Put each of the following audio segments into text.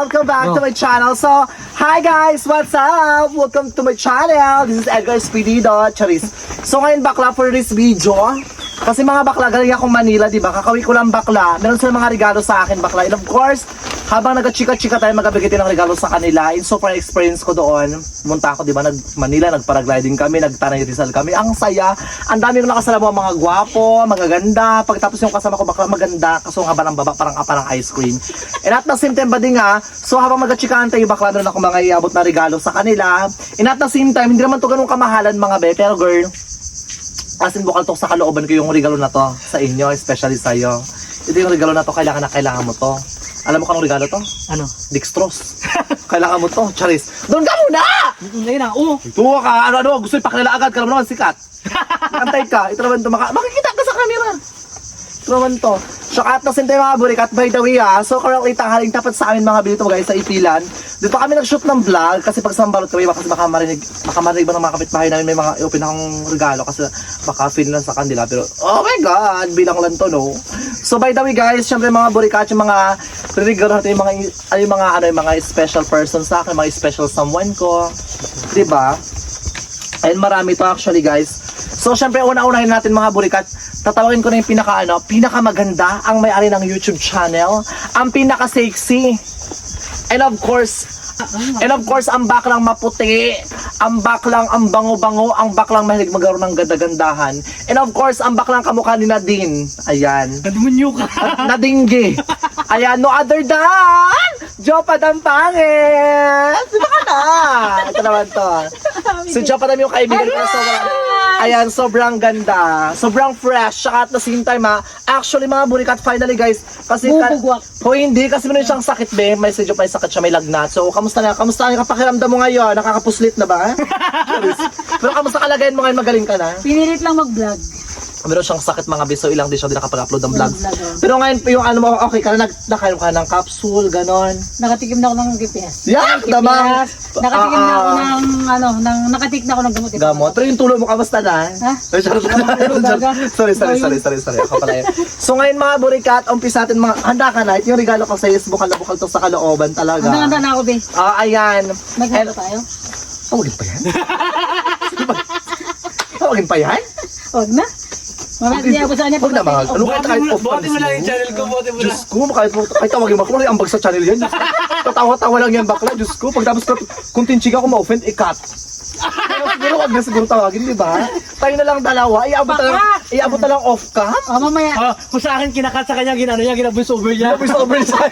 Welcome back to my channel. So, hi guys! What's up? Welcome to my channel. This is Edgar Espirido, Charis. So, ngayon bakla for this video. Kasi mga bakla, galing akong Manila, di ba? Kakawi ko lang bakla. Meron sila mga regalo sa akin, bakla. And of course, habang nagka-chika-chika tayo, magabigay din ng regalo sa kanila. In so far experience ko doon, munta ako, di ba? Manila, nagparagliding kami, nagtanay Rizal kami. Ang saya. Ang dami kong nakasalamu, mga gwapo, magaganda. Pagtapos yung kasama ko, bakla maganda. Kaso haba ng baba, parang apa ng ice cream. And at the same time ba din nga, so habang magka-chikahan tayo, bakla doon ako mga iabot na regalo sa kanila. And at the same time, hindi naman to ganun kamahalan mga be, pero girl, as in bukal to sa kalooban ko yung regalo na to sa inyo, especially sa'yo. Ito yung regalo na to, kailangan mo to. Alam mo kung anong regalo to? Ano? Dextrose. Kailangan mo to, Charis. Doon ka muna! Ngayon na, oo. Tuwa ka, ano, gusto ipakilala agad, kala mo naman sikat. Antay ka, ito naman to, makikita ka sa camera. Ito naman to. So at the same time mga burikat, by the way so currently tanghaling tapat sa amin mga bilito guys sa Ipilan. Dito kami nag-shoot ng vlog kasi pag sambalot kami kasi baka marinig ba ng mga kapitbahay namin may mga open akong regalo kasi baka feel lang sa kanila pero oh my god, bilang lang to no. So by the way guys, syempre mga burikat yung mga regalo natin yung mga special person sa akin, mga special someone ko. 'Di ba? And marami to actually guys. So syempre una-unahin natin mga burikat, tatawagin ko na yung pinakamaganda, ang may-ari ng YouTube channel, ang pinaka-sexy. And of course, ang baklang maputi, ang baklang ang bango-bango, ang baklang mahilig magkaroon ng ganda-gandahan. And of course, ang baklang kamukha ni Nadine. Ayan. Nadumunyo ka. Nadingge. Ayan, no other than Jopa Dampangit. Sino ka na? Ito naman to. Si Jopa Dam yung kaibigan ko. Ayan, sobrang ganda. Sobrang fresh. Saka at the same time actually mga burikat, finally guys. Kasi hindi. Kasi meron siyang sakit be. May sakit siya, may lagnat. So, kamusta na yung kapakiramdam mo ngayon? Nakakapuslit na ba? Pero kamusta kalagayan mo ngayon? Magaling ka na? Pinilit lang mag-vlog. Meron siyang sakit mga biso, ilang di siya din nakapag-upload ng vlog. Pero ngayon yung ano mo, okay ka na, nakain ka ng capsule, ganon. Nakatikim na ako ng GPS. Yak, damang. Nakatikim na ako nakatik na ako ng gamot. Gamot. Pero yung tulo mo, kamusta na? Ha? Sorry. Ako pala yun. So ngayon mga burikat, umpisa natin mga, handa ka na. Ito yung regalo ko sa'yo, bukal to sa kalooban talaga. Handa na ako, be. Ayan. Maghalo tayo? Tawagin pa yan? Tawagin pa yan? Huwag na. Mamaya ako saan niya. Huwag na mga. Ano kahit off Buhati mo lang yung channel ko, buhati mo lang. Diyos ko, kahit tawagin mo ako, wala yung ambag sa channel yan. Tatawa-tawa lang yan bakla, Diyos ko. Pag tapos kung tinchika ko ma-offend, i-cut. Siguro wag na siguro tawagin, di ba? Tayo na lang dalawa, iabot na lang off-cam. Mamaya. Kung sa akin kinakat sa kanya, ginabuis over niya. Voice over siya.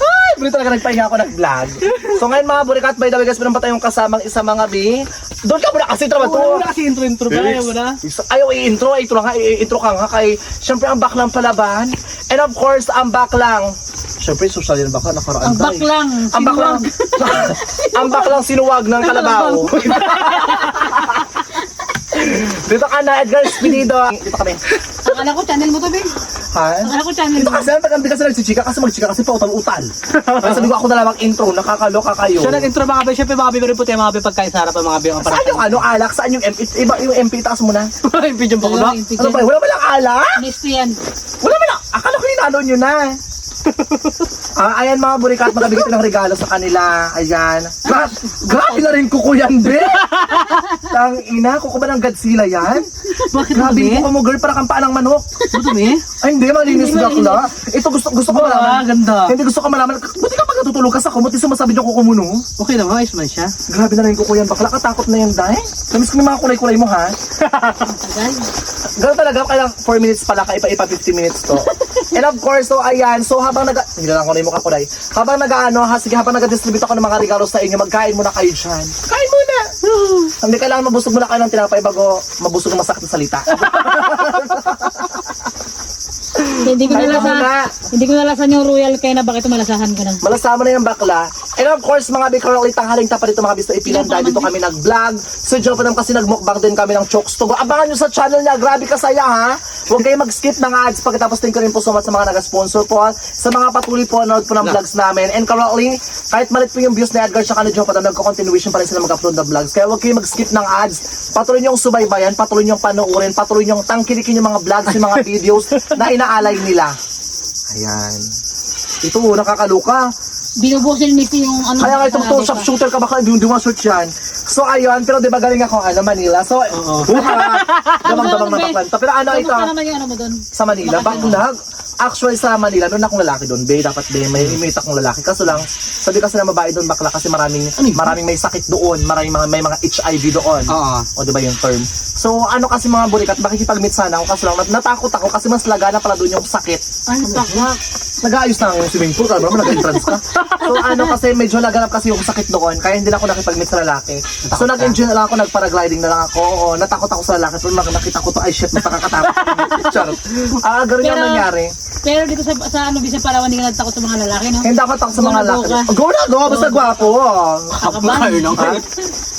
Ay, bro talaga nagpahinga ako nag-vlog. So ngayon mga burikat, by the way guys, meron pa tayong kasamang isa mga bi. Doon ka muna kasi trabaho. Wala kasi intro ba? Ayaw mo na? Ayaw i-intro ka nga kay, syempre ang baklang palaban. And of course, ang baklang. Syempre, social yan baka nakaraan tayo. Ang baklang sinuwag ng kalabaw. Dito ka na, Edgar Espirido. Dito kami. Akala ko channel mo to, be. Ha? Akala ko channel Dito mo. kasi, pag hindi kasi nagsichika, kasi magchika kasi pautal-utal. Sabi ko ako na lang mag-intro, nakakaloka kayo. Siya nag-intro mga be, syempre mga be rin puti, mga be pagkain sa harapan mga be. Saan yung alak? Saan yung MP? Iba yung MP, taas mo na. Yung pigeon pa ko na. Ano ba? Wala ba lang alak? Next yan. Wala ba lang? Akala ko ninalo nyo na. Ayan mga burikat, magabigay ng regalo sa kanila. Ayan. Grabe na rin kuko yan, be. Tang ina, kuko ba ng Godzilla yan? Bakit Grabe yung kuko mo, girl, para kang paa ng manok. Madumi? Ay, hindi, malinis bakla. Ito gusto ko malaman. Ganda. Hindi gusto ko malaman. Buti ka magtutulog ka sa kumot, isa masabi yung kuko mo, no? Okay naman, ayos man siya. Grabe na rin kuko yan, bakla. Katakot na yan, dahil. Namiss ko yung mga kulay-kulay mo, ha? Tagal. Gano'n talaga, kaya 4 minutes pala, kaya ipa 50 minutes to. And of course, so ayan, so habang hindi lang ko na yung mukha ko dahil. Habang habang nag-distribute ako ng mga regalo sa inyo, magkain muna kayo dyan. Kain muna! Hindi kailangan mabusog muna kayo ng tinapay bago mabusog ng masakit na salita. Hindi ko nalasan yung royal kaya na bakit malasahan ko na. Malasama na yung bakla. And of course, mga bikarali, tanghaling tapat dito mga bisto Ipilan dahil dito kami nag-vlog. So, Jopa Dam kasi nag-mukbang din kami ng chokes to go. Abangan nyo sa channel niya. Grabe kasaya ha. Huwag kayo mag-skip ng ads. Pagkatapos din ko rin po sumat sa mga nag-sponsor po. Sa mga patuloy po nanood po ng vlogs namin. And currently, kahit malit po yung views ni Edgar tsaka ni Jopa Dam, nagko-continuation pa rin sila mag-upload ng vlogs. Kaya huwag kayo mag-skip ng ads. Patuloy nyo yung subaybayan, patuloy nyo yung panoorin, patuloy nyo yung tangkilikin yung mga vlogs, yung mga videos na inaalay nila. Ayan. Ito, nakakaluka. binubusin ni P yung ano. Kaya nga itong two shop shooter ka baka hindi mo shoot yan. So ayun, pero di ba galing ako Manila. So, damang-damang na paklanta. Pero ano ito, Kamusta naman yung ano mo doon? sa Manila, bakla. Actually sa Manila, noon akong lalaki doon, dapat may imit akong lalaki. Kaso lang, sabi kasi na babae doon bakla kasi maraming may sakit doon, may mga HIV doon. Oo. O di ba yung term? So ano kasi mga burikat, makikipag-meet sana ako kaso lang natakot ako kasi mas lagana pala doon yung sakit. Ay, takak. Nag-aayos na ang swimming pool, kaya naman nag-entrance ka. So ano kasi medyo naganap kasi yung sakit doon, kaya hindi na ako nakipag-meet sa lalaki. So nag-enjoy na lang ako, nag-paragliding na lang ako. Oo, natakot ako sa lalaki, pero nakita ko to, ay shit, nakakatakot. Charot. Ganun yung Pero- nangyari. Pero dito sa ano, Bisa Palawan, hindi ka nagtakot sa mga lalaki, no? Hindi ako takot sa mga Go na, lalaki. go ka. Go na, go! Basta gwapo. Takaban.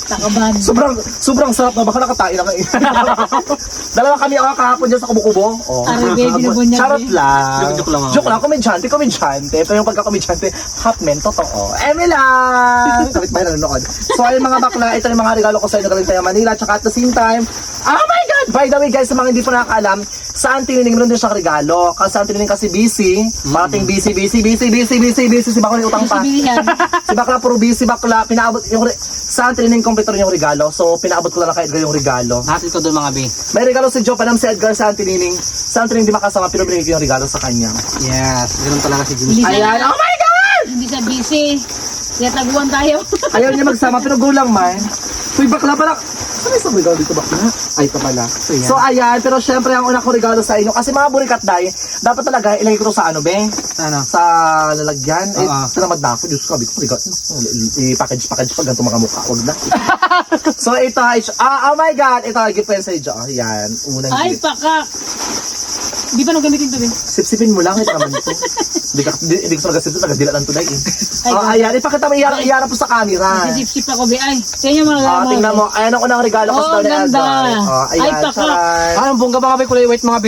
Takaban. Sobrang sarap na, baka nakatain na kayo. Dalawa kami ako kahapon dyan sa Kubo-Kubo. Oh. Aray, baby, binubunyag, Charot eh. lang. Joke lang ako. Joke lang, komedyante. Pero yung pagka-komedyante, hot men, totoo. Eme lang! Kapit ba yun nanonood? So ayun mga bakla, ito yung mga regalo ko sa inyo galing tayo Manila. Tsaka at the same time, oh my God! By the way guys, sa mga hindi po nakakaalam, sa Auntie Nining meron din siyang regalo. Kasi Auntie Nining kasi busy. Parating busy si bakla yung utang pa. Bilihan. Si bakla puro busy bakla. Pinaabot yung sa Auntie Nining kompleto rin yung regalo. So pinaabot ko lang kay Edgar yung regalo. Hatid ko doon mga B. May regalo si Joe Panam si Edgar sa Auntie Nining. Sa Auntie Nining di makasama pero binigay ko yung regalo sa kanya. Yes, ganun talaga si Jimmy. Hindi Ayan, oh my God! Hindi sa busy. Kaya taguan tayo. Ayaw niya magsama pero go lang man. Uy, bakla pala. Saan isang regalo dito bakla? Ay, ito pala. So ayan, pero syempre ang una ko regalo sa inyo. Kasi mga burikat dahil, dapat talaga ilagay ko to sa ano be? Ano? Sa lalagyan. Eh, Oo. tinamad na ako. Diyos ko, sabi ko, regalo. I-package pag ganito mga mukha. Wag na. So ito, oh my God. Ito, gift ko yan sa iyo. Ayan, unang Ay, gift. pakak. Di ba nung gamitin to, Ben? Sipsipin mo lang, ito naman ito. Hindi ko nagasip ito, nagadila lang today eh. Ay, Oh, ayan, ipakita mo, iharap po sa camera. Sisip-sip ako, Ben. Ay, sa inyo mga Tingnan mo, ayan ang unang regalo ko Oh, sa daw ni ganda. Edgar. Ay, Ayan, pakak. charan. Ang bongga mga B, kulay white mga B.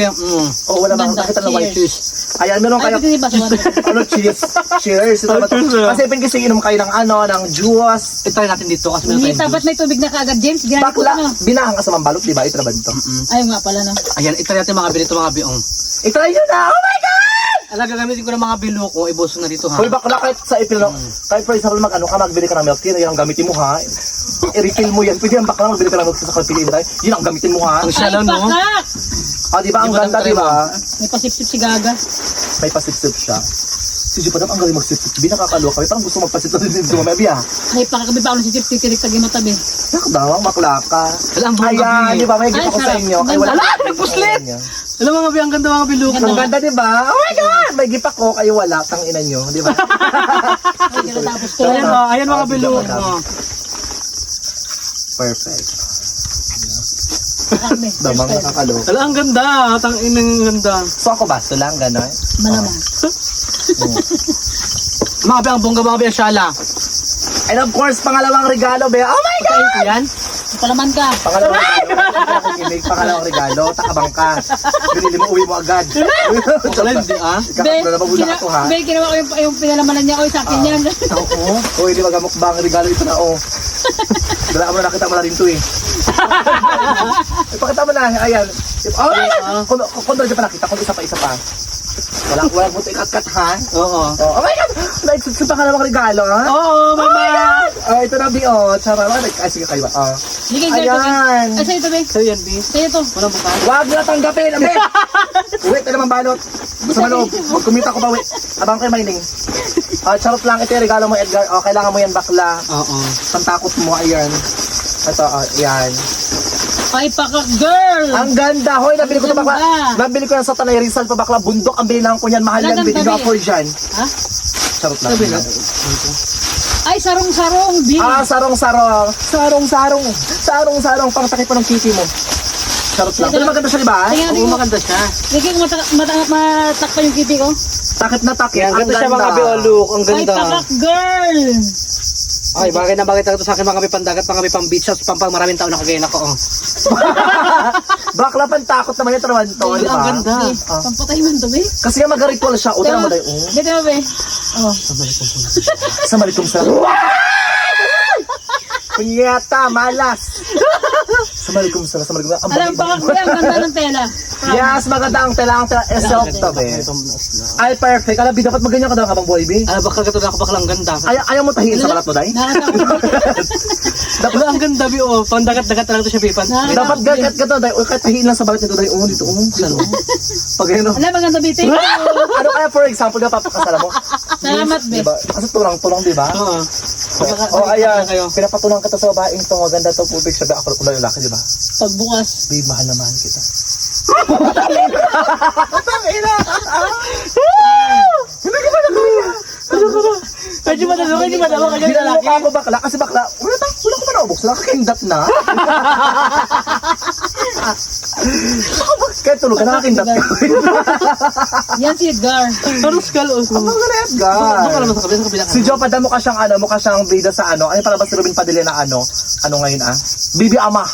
Oh, wala bang Ganda. nakita ng white Cheers. cheese. Ayan, meron Ay, kayo. pwede ba sa Ano, cheers. Cheers. Ito ba to? Kasi pingising inom kayo ng ano, ng juice. Ito natin dito kasi meron Hindi, tayong dapat juice. may tubig na kaagad, James. Ginamit ko Bakla, ano. binahang ka sa mambalot, di ba? Ito na ba ito? Ay, nga pala, no? Ayan, ito natin mga B dito mga B. Itry nyo na! Oh my God! Alam, gagamitin ko ng mga bilog ko, ibuso na dito ha. Hoy, bakla, kahit sa ipil, kahit for example, magbili ka ng milk tea, yan ang gamitin mo ha. I-refill mo yan. Pwede yan, bakla, magbili ka ng milk tea sa kalpiliin tayo. Yun ang gamitin mo ha. Ang Ay, shallow, no? pakak! Di ba? Ang Di ba ganda, ang di ba? May pasip-sip si Gaga. May pasip-sip siya. Si Jupadam, ang galing magsip-sip. Di nakakaloka kami. Parang gusto magpasip na din si Mami, ha? May pakakabi pa ako ng sisip, titirik tagi matabi. Yak daw, makla ka. Wala, ang bongga Ayan, B. di ba? May gift Ay, ako sa sarap. inyo. Ay, wala. Ganda. Nagpuslit! Alam mga B, ang ganda mga bilog. Ang ganda, di ba? Oh my God! May gift ako, kayo wala. Tang ina nyo, di ba? Ay, tapos to. Ayan o, ayan mga bilog. Perfect. Pakak, Ben. Damang nakakaloka. Wala, ang ganda. Tang inang ganda. So ako ba? Ito lang, gano'n? Malamang. Mga B, ang bongga mga B, ang shala. And of course, pangalawang regalo, be. Oh my God! Ito yan. Palaman ka. Pangalawang regalo. Pangalawang regalo, takabang ka. Binili mo, uwi mo agad. Wala, hindi ah. Kakapla na mabula ako, ha? Be, ginawa ko yung pinalamanan niya. Oy, sa akin yan. Oo. Uy, di magamukbang regalo ito na, oh. Dala mo na, nakita mo na rin to, eh. Ipakita mo na, ayan. Oh my God! Kung doon pa nakita, kung isa pa. Walang mo ito ikat-kat, ha? Oo. Oh my God! Nagsipsip pa ka namang regalo, ha? Oo, mama. Oh, ito na, Bi, oh. Tsara, ay, sige kayo ba? Oh. Sige, girl, Ayan. Ay, sa'yo to, Be. So yan, B. Sa'yo to. Walang bukas. Wag na tanggapin, abe! Uwi, ito naman balot. Sa maloob. Huwag kumita ko pa, uwi. Abang kay Mining. Charot lang, ito yung regalo mo, Edgar. Oh, kailangan mo yan, bakla. Oo. Pantakot mo, ayan. Ito, ayan. Ay, pakak, girl. Ang ganda, hoy, nabili ko ito bakla. Ganda. Nabili ko yan sa Tanay Rizal pa bakla. Bundok, ang bilang ko yan. Mahal yan, Talagang bili ko tabi. ako dyan. Ha? Charot lang. Ay, sarong-sarong, B. Sarong-sarong. Sarong-sarong. Sarong-sarong. Pang takip pa ng kitty mo. Charot lang. Pero maganda siya, di ba? Tingnan Oo, natin mo. maganda siya. Sige, matakpa yung kitty ko. Takip na takip. Yan, Ang ganda siya mga B. Oh, look. Ang Ay, ganda. pakak, girl. Ay, bagay na bagay talaga ito sa akin mga B pandagat, mga B pang beach house, pang maraming taon na kagaya ako. Oh. Bakla, pantakot naman yung trawan to, di ba? Ang ganda. Pampatay man to, Be. Kasi nga mag-ritual siya. O, tingnan mo tayo. Dito, Be. Oh. Sa malikom sa... Punyeta, malas! Sa Sumali ko sa sumali ko. Alam, baka kuya, ang ganda ng tela. Yes, maganda ang tela. Ang tela is silk to, be. Ay, perfect. Alam, dapat maganyan ka daw habang buhay, be. Ano, baka gato na ako baklang ganda. Ayaw mo tahiin sa balat mo, day? Dapat ang ganda, bi, oh. Pandagat-dagat na lang ito siya, Pipan. Dapat gagat ka to, day. Uy, kahit tahiin lang sa balat nito, day. Dito, Pag ano. Alam, maganda biting. Ano kaya, for example, ka papakasala mo? Salamat, be. Diba? Kasi tulang-tulang, diba? Oo. Oh, ayan. Pinapatulang kita sa babaeng to. Maganda to, pubig siya. Ako kung lalaki, diba? Pagbukas. Babe, mahal na mahal kita. Hindi ko ba nakuya? Medyo madalo, medyo madalo. Ginalaki ako bakla, kasi bakla, wala ko ba naubok? Sila kakindat na. Kaya tulog ka, nakakindat ka. Yan si Edgar. Parang skull, oh. Ang mga Edgar. Doon ka naman sa kabila. Si Joe Padam mukha siyang bida sa ano. Ano pala ba si Robin Padilla na ano? Ano ngayon Bibi Ama.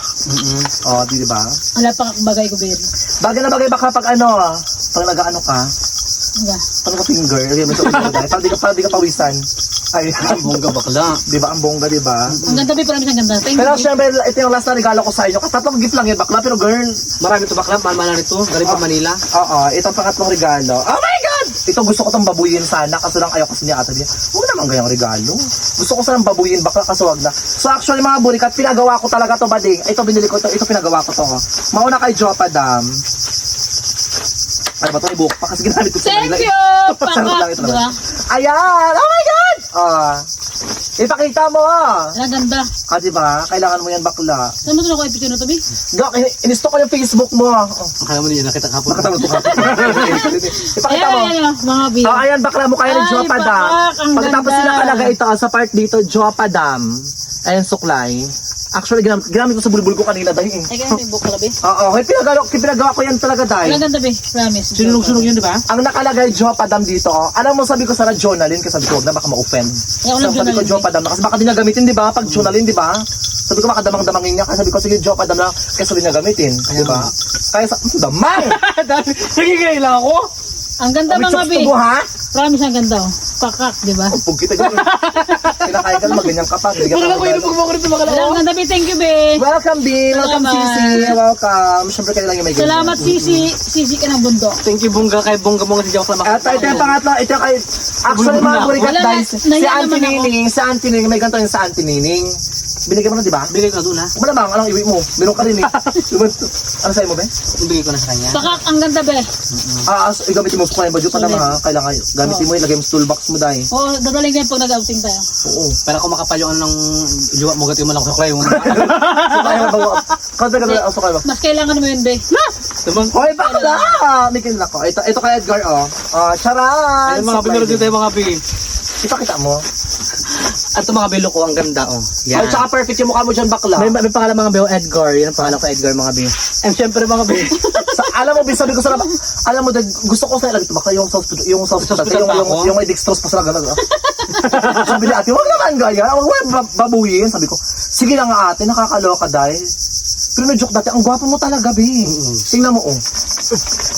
Oh, di ba? Wala pa bagay ko, Ben. Bagay na bagay baka pag ano, pag nag-ano ka, Yeah. pag finger, lagyan mo sa finger dahil para di ka pawisan. Ay, Ang bongga bakla. di ba? Ang bongga, di ba? Ang ganda, be. Promise, ang ganda. Thank Pero you. syempre, ito yung last na regalo ko sa inyo. Tatlong gift lang yun, bakla. Pero girl, Marami ito bakla, mahal-mahal nito. Galing pa Manila. oo, itong pangatlong regalo. Oh my God! Ito gusto ko itong babuyin sana, kaso lang ayaw kasi niya ata niya. Huwag naman gayang regalo. Gusto ko sanang babuyin, bakla kaso wag na. So actually mga burikat, pinagawa ko talaga to bading. Ito binili ko to, ito pinagawa ko to. Oh. Mauna kay Jopa Dam. Ano ba ito? Ibuhok pa kasi ginamit ko sa Thank Manila. you! Sarap lang ito Diba? naman. Ayan! Oh my God! Ipakita mo Ang ganda. diba? Kailangan mo yan bakla. Saan mo ito nakuha picture na to, be? Gak, inisto ko yung Facebook mo. Akala mo niya nakita kapon. Nakatama to ka. Ipakita mo. Ayan, mga be. Ayan, bakla mo kaya ng Ay, Jopa Dam. bakak, ang Pagkatapos ganda. sila kalaga ito sa part dito, Jopa Dam. Ayan, suklay. Actually, ginamit ko sa bulbul ko kanina dahil. Ay, kaya may book ka, be. Oo, pinagawa ko yan talaga dahil. Ang ganda, be. Promise. Sinunog-sunog yun, di ba? Ang nakalagay Jopa Dam dito, alam mo sabi ko sa Jonalyn kasi sabi ko, wag na baka ma-offend. Ayaw So, lang sabi ko Jonalyn, Jopa Dam na kasi baka di niya gamitin, di ba? Pag Jonalyn, di ba? Sabi ko makadamang-damangin niya kasi sabi ko sige Jopa Dam na kasi di niya gamitin, di ba? Kaya sa damang. Nagigay lang ako. Ang ganda, May mga chokes be. to ha? Promise, ang ganda. Oh. Pakak, di ba? Pag kita ganyan. Kinakain ka naman ganyan kapag. Bakla ko yun, pagmako rin ito bakla. Ang ganda, be. Thank you, be. Welcome, B. Welcome, Salamat. Cici. Welcome. Siyempre kayo lang yung may ganyan. Salamat, Sisi. Sisi ka ng bundok. Thank you, bongga. Kay bongga mo si Jokla. At ito yung pangatlo, ito kay, actually mga burikat Wala na, dahil si nahiya Auntie naman ako. Nining, may ganito yung sa Auntie Nining. Binigay mo na, di ba? Bigay ko na doon, ha? Malamang, anong iwi mo? Meron ka rin eh. Ano sa'yo mo, be? Bigay ko na sa kanya. Pakak, ang ganda, be. So, gamitin mo sa kanya, badyo pa naman ha. Kailangan, gamitin mo, ilagay mo sa toolbox mo dahil. Oo, dadaling din pag nag-outing tayo. Oo. Para kung makapal yung ano ng liwa mo, gati mo lang sa klay mo. So, kaya ba? Kada ka so kaya ba? Mas kailangan mo yun, be. Tumang. Hoy, bakla! Mikin na ko. Ito kay Edgar, oh. Charan! Ayun mga pinuro dito yung mga bigay. Ipakita mo. At ito mga belo ko, ang ganda, oh. Ay, tsaka perfect yung mukha mo dyan, bakla. May pangalan mga belo, Edgar. Yan ang pangalan ko, Edgar, mga belo. And syempre mga belo. Alam mo, sabi ko sa labas, alam mo, gusto ko sa ilang ito, baka yung sauce hospital pa ako? yung may dextrose pa sa gano'n. Sabi ni ate, huwag naman gaya, huwag babuyin. Sabi ko, sige lang nga ate, nakakaloka dahil. Pero may joke dati, ang gwapo mo talaga, be. Tingnan mo, oh.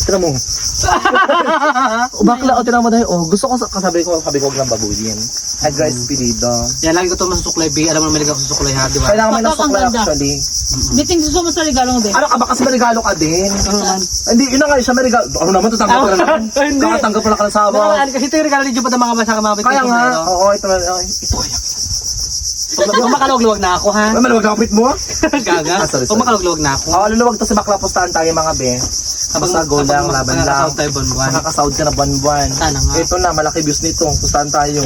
Tingnan mo. Bakla, oh, tingnan mo dahil, oh. Gusto ko, sabi ko, huwag lang babuyin. Edgar Espirido. Yan, lagi ko ito masusuklay, B. Alam mo naman ako sa suklay, ha? Di ba? Kailangan may Bakak, ang nasuklay ganda. actually. Biting gusto mo sa regalo mo, be. Ano ka ba kasi may regalo ka din? Hindi, yun na nga, siya may regalo. Ano naman, tatanggap ka na naman. Hindi. Kakatanggap pala ka ng sawa. Kasi ito yung regalo ni Jopa ng mga basa ka mga Kaya nga, oo, ito kaya. Kung makalawag-luwag na ako, ha? Ay, maluwag kapit mo? Gaga. Sorry. Kung makalawag-luwag na ako. Oo, luluwag to si Bakla Pustahan tayo mga be. Basta goal lang, laban lang. Nakakasaw tayo buwan-buwan. Makakasound ka na buwan-buwan. Sana nga. Ito na, malaki views nito. Pustahan tayo.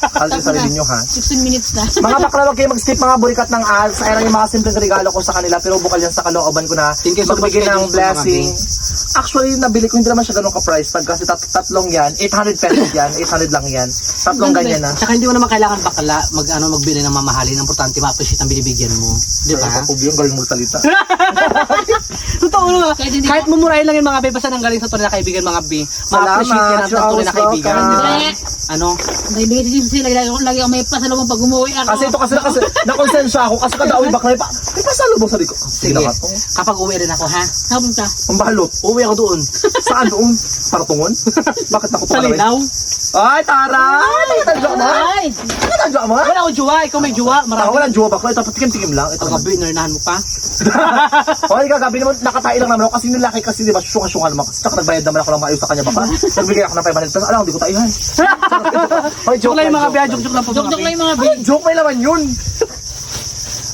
Halos yung sarili nyo, ha? 16 minutes na. Mga bakla, wag kayo mag-skip mga burikat ng ads. Ayan lang yung mga simpleng regalo ko sa kanila. Pero bukal yan sa kalooban ko na Thank you so much, magbigay ng Kay blessing. Jun. Actually, nabili ko hindi naman siya ganun ka-price tag kasi tatlong yan. 800 pesos yan. 800 lang yan. Tatlong ganyan na. Tsaka hindi mo naman kailangan bakla magbili ng mamahalin. Ang importante ma-appreciate ang binibigyan mo. Di ba? Kapag yung galing mo salita. Totoo naman. Kahit hindi Kahit mumurahin lang yung mga B, basta nang galing sa tunay na kaibigan mga B. Ma-appreciate yan ang tunay na kaibigan. Salamat. Di ba? Kaya, Ano? naibigay si Sisi, lagi ako may pasalubong pag umuwi ako. Kasi ito kasi nakonsensya ako kasi kada uwi bakla may pasalubong sabi ko. Sige na ka to. Kapag uwi rin ako, ha? Habang ka. Ang bahalot. Uwi ako doon. Saan doon? Paratungon? Bakit ako Sa pa linaw. Ay, taray! Nakita joke mo? Ay! Nakita joke jowa mo? Wala akong jowa, ikaw may jowa. Ako Marami. walang jowa ba ko? Ito, patikim-tikim lang. Ito. Kagabi, narinahan mo pa. Okay, kagabi naman, nakatayo lang naman ako kasi nilaki kasi, di ba, syunga-syunga naman. Tsaka nagbayad naman ako ng maayos sa kanya baka. Nagbigay ako ng 500 pesos. Alam, hindi ko taihan. Okay, Joke lang yung mga biya, joke lang po. Joke lang yung mga Ay, joke may laman yun.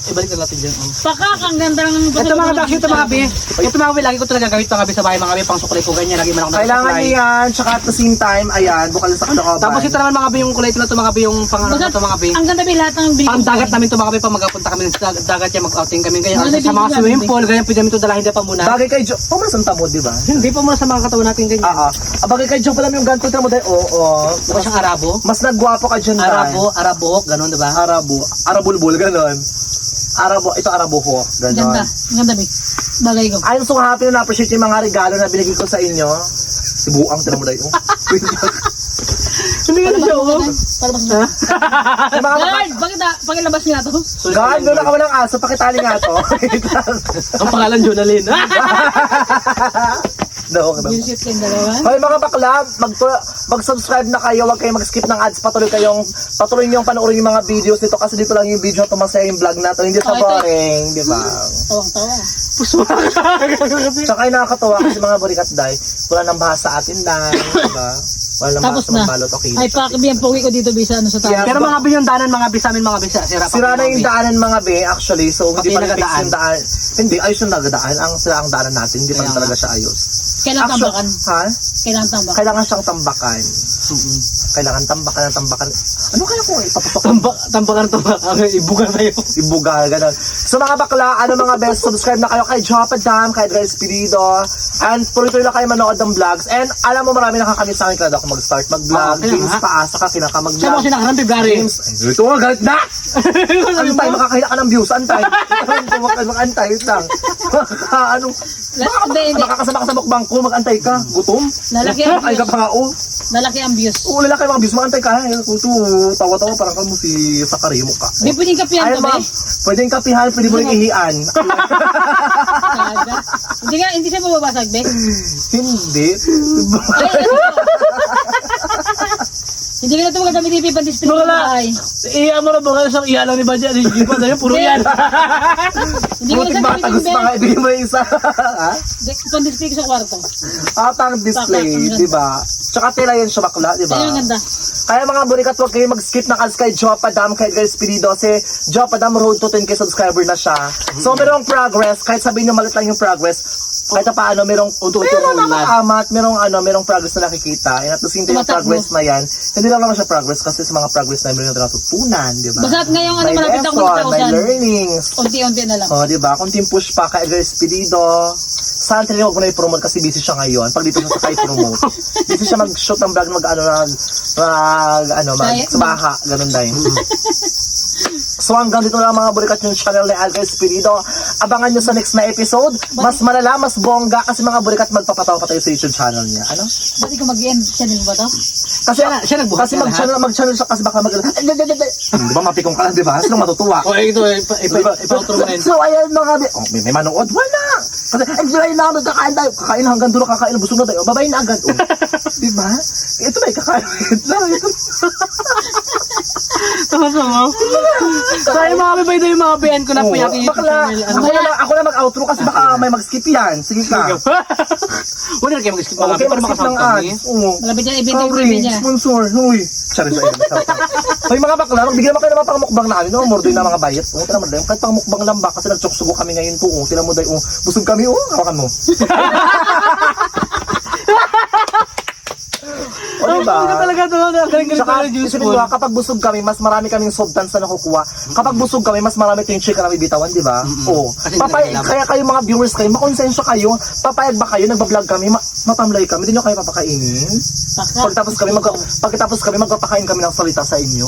Ibalik na natin dyan. Pakak, ang ganda ng Ito mga taxi, ito mga bi. Ito mga bi, lagi ko talaga gawin ito mga bi sa bahay mga bi, pang suklay ko ganyan, lagi man ako Kailangan nag-supply. niya yan. Tsaka at the same time, ayan, bukal sa katakoban. Tapos ito naman mga bi, yung kulay ito na ito mga bi, yung pang ano Basta, ito mga bi. ang ganda ba lahat ng Pang dagat namin ito mga bi, pag magpunta kami sa dagat yan, mag-outing kami. Ganyan, Ano, sa mga bibig swimming sabi? pool, ganyan, pwede namin ito dalahin dyan pa muna. Bagay kay Jo. Oh, masang tamo, di ba? Hindi pa muna sa mga katawan natin ganyan. Bagay kay Jo pala yung ganito mo dahil. Oo. Diba siyang Arabo? Mas nagwapo ka dyan, Arabo, ganun diba? Arabulbul, ganon. Ito Arabuho, Ganda. ganon. Ang ganda ba? Bagay ko. I'm so happy na na-appreciate yung mga regalo na binigay ko sa inyo. Sibuang, tira mo dahil. Hindi ka na siya, oh. Palabas mo. Yung mga Guard, bakit pakilabas nga to? God, doon ako ng aso, pakitali nga to. Ang pangalan, Jonalyn. No, no. Bullshit yung dalawa. Hoy mga bakla, mag-subscribe na kayo, huwag kayong mag-skip ng ads, patuloy niyong panoorin yung mga videos nito kasi dito lang yung video, tumasaya yung vlog natin, hindi siya Okay, ito. boring, di ba? Tawang-tawa. Tsaka ay nakakatawa kasi mga burikat day, wala nang baha sa atin lang, di ba? Wala nang baha Tapos sa na. magbalot, okay. Ay, pakibi ang pogi ko dito bisa ano sa tayo. Yeah. Pero mga bi yung daanan mga bi sa amin mga bi, sira pa. Sira na yung daanan mga be, actually, so hindi Pati pa rin fix nagadaan. yung daan. Hindi, ayos yung nagadaan, sira ang daanan natin, hindi pa rin Kaya talaga siya ayos. Kailangan tambakan. Ha? Kailangan tambakan. Kailangan siyang tambakan. Kailangan tambakan. Ano kaya kung ipapasok? Tambakan to mga ibugan tayo. Ibugal, ganun. So mga bakla, mga best, subscribe na kayo kay Joppa Dam, kay Edgar Espirido, and tuloy-tuloy na kayo manood ng vlogs. And alam mo, marami nakakamiss sa akin kada ako mag-start mag-vlog. kaya James, nga. paasa ka, Siya mo kinaka-mag-vlog. kasi nakarang February. James, ito nga, galit na! Antay, makakahila ka ng views, antay. Antay, wait lang. Ano, Hindi. makakasama ka sa mukbang ko, mag-antay ka. Gutom? Lalaki ang Ay ka views. pa nga, oh. Lalaki ang views. Oo, lalaki mga views, mag-antay ka. Kuto, tawa-tawa, parang kamo si Sakari mo ka. Di pwedeng kapihan Ay, to, ma'am, be. pwedeng kapihan, pwede mo rin ihian. Kaga. Hindi siya mababasag, be. Hindi. Ay, ano to? Hindi ka na ito magagamitin yung pan-display ng bahay. Iya mo na ba sa iya lang ni Badya ni Jipa dahil puro yan. Hindi ko na Butik baka tagos gagamitin, pa nga, be. ibigay mo yung isa. Ha? Pan-display ko sa kwarto. Atang display, Ang ganda. di ba? Tsaka tira yan siya bakla, di ba? Ayun, ang ganda. Kaya mga burikat, huwag kayo mag-skip ng ads kay Joppa Dam, kay Edgar Espirido, kasi Joppa Dam road to 10k subscriber na siya. So, merong progress, kahit sabihin nyo malit lang yung progress, kahit na paano, merong amat, merong progress na nakikita. And at the same time, yung Tumatakbo. progress na yan, hindi lang naman siya progress, kasi sa mga progress na meron na natutunan, di ba? Basta't ngayong ano, May malapit ako lesson, may 1,000. learnings. Unti-unti na lang. Oh, di ba? Kunting push pa kay Edgar Espirido. Saan talaga huwag mo na i-promote kasi busy siya ngayon. Pag dito siya sa kay promote. Busy siya mag-shoot ng vlog, sa baha, ganun dahil. So hanggang dito na mga burikat yung channel ni Edgar Espirido. Abangan nyo sa next na episode. Mas malala, mas bongga kasi mga burikat magpapataw pa tayo sa YouTube channel niya. Ano? Ba't ikaw mag-end channel mo ba to? Kasi Siya nagbuhat kasi na mag-channel siya kasi baka di ba mapikong ka lang, di ba? Sino matutuwa? O ito, ipa-outro mo rin. So, ayan mga may manood, wala. Kasi, explain namin, kakain tayo. Kakain hanggang dulo, kakain, busog na tayo. Babayin na agad. Oh. Diba? Ito na, kakain. Ito. Tama-tama. So yung mga bibay na yung mga BN ko na po yung YouTube Bakla, channel. ako na mag-outro kasi baka may mag-skip yan. Sige ka. Wala na kayo mag-skip Okay, mga para mag-skip ng makasama kami. ads. Oo. Malapit yan, event yung Sorry, niya. sponsor. Huy. Sorry. Hoy mga bakla, magbigyan naman kayo ng mga pangmukbang namin. No? Mordoy na mga bayat. Oo, tira mo dahil. Kahit pangmukbang lang ba? Kasi nagtsuksugo kami ngayon po. Tira mo dahil. Busog kami. Hawakan mo. O diba? Ang talaga ito. Ang galing-galing Saka, talaga yung isipin mo, kapag busog kami, mas marami kaming substance na nakukuha. Kapag busog kami, mas marami tayong chicken na bibitawan, di ba? Oo. Kasi Kaya kayo mga viewers kayo, makonsensya kayo, papayag ba kayo, nagbablog kami, matamlay kami, hindi nyo kayo papakainin? Pagkatapos kami, magpapakain kami ng salita sa inyo.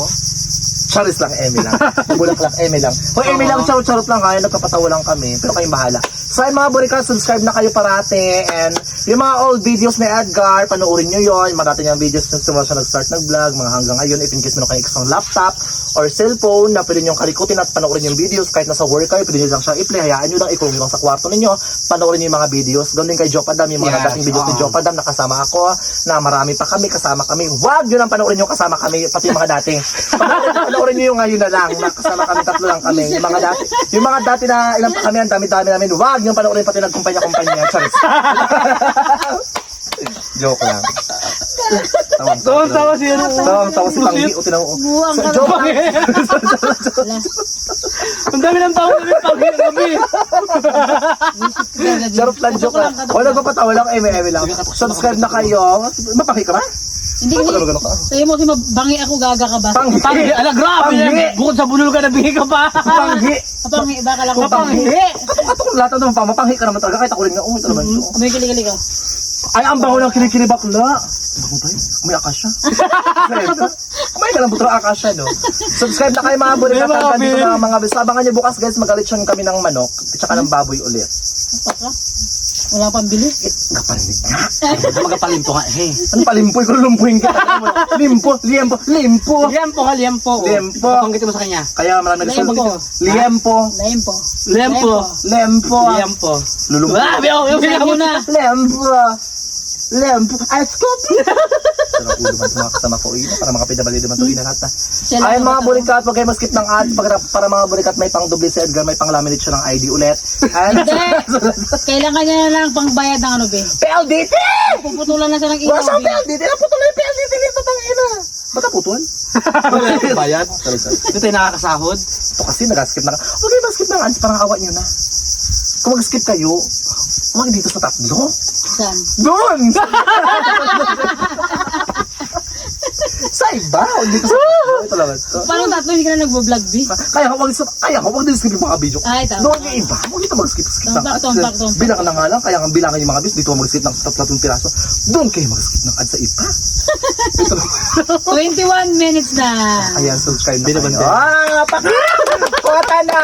Charis lang, Eme lang. Bulak lang, Eme lang. O Eme lang, charot lang kaya, nagpapatawa lang kami. Pero kayong bahala. So ay mga burikat, subscribe na kayo parate and Yung mga old videos ni Edgar, panoorin nyo yun. Mga dati niyang videos na simula siya nag-start nag-vlog, mga hanggang ngayon, if in case meron kayong isang laptop or cellphone na pwede nyo kalikutin at panoorin yung videos, kahit nasa work kayo, pwede nyo lang siya i-play, hayaan nyo lang, ikulong nyo lang sa kwarto ninyo, panoorin nyo yung mga videos. Doon din kay Jopadam, yung mga dating videos ni Jopadam, nakasama ako, na marami pa kami, kasama kami. Huwag nyo lang panoorin nyo, kasama kami, pati yung mga dating. Panoorin nyo yung ngayon na lang, nakasama kami, tatlo lang kami. Yung mga dati na ilang pa kami, ang dami-dami namin, huwag nyo panoorin pati nagkumpanya-kumpanya. Charis. Joke lang. Tawa siya. Tawang si Panggi. O tinawag. Buwang ka Joke lang. Wala. Ang dami ng tao na pagi na gabi. Charot lang, joke lang. Wala nagpapatawa lang, eme-eme lang. Subscribe na kayo. Mapaki ka ba? Hindi Ano kasi, gano'n ka? sa'yo mo kasi mabangi ako, gaga ka ba? Panggi. Pagi, ala grabe. Panghi. Bukod sa bunol ka, nabingi ka pa. Panggi. Mabangi, baka lang ka Panghi. panghi. Atong lahat naman pa, mapanghi ka naman talaga. Kahit ako rin nga, ito naman siya. May kilig ka. Ay, ang bango ng kilikili bakla. Bango tayo. May akasya. May ka ng butro akasya, no? Subscribe na kayo mga bulik at hanggang dito na mga bis. Abangan nyo bukas, guys, mag-alitsyon kami ng manok at saka ng baboy ulit. Baka. Wala pang bili. Kaparinig nga. Magapalimpo nga. Hey. Ano palimpoy ko, lumpuin ka. Limpo. Liempo ka, liempo. Liempo. Panggitin mo sa kanya. Kaya marami Liempo. Liempo. Lempo. Liempo. Lempo. Liempo. Lulungkot. Ah, biyaw, Sa'yo na. Lempo. Ay, scoop. Sarap ulo man mga kasama ko. Para mga pinabali naman ito. Lahat na. Ay, mga bulikat, wag kayo maskip ng ads. Para mga bulikat, may pang doble si Edgar, may pang laminate siya ng ID ulit. And, Kailangan niya na lang pang bayad ng ano, be. PLDT! Puputulan na siya ng Wala ilaw, siyang be. PLDT. Naputol na yung PLDT nito, tangina. Ba't naputol? Bayad. Sorry. Ito tayo nakakasahod. Ito kasi nag-skip na. Huwag kayo mag-skip ng ads, parang awa nyo na. Kung mag-skip kayo, huwag dito sa tatlo. Saan? Doon! Sa iba, huwag dito sa tatlo. Ito lang ito. Paano tatlo hindi ka na nagbo-vlog, be? Kaya huwag dito skip yung mga video. Ay, tama. Noon yung iba, huwag dito mag-skip ng Tumpak, ads. tumpak. Bilang na nga lang, kaya ang bilangan yung mga bis, dito mag-skip ng tatlong piraso. Doon kayo mag-skip ng ads sa iba. Ito lang. 21 minutes na. Ayan, subscribe na Binaban kayo. din. Paki! Kota na!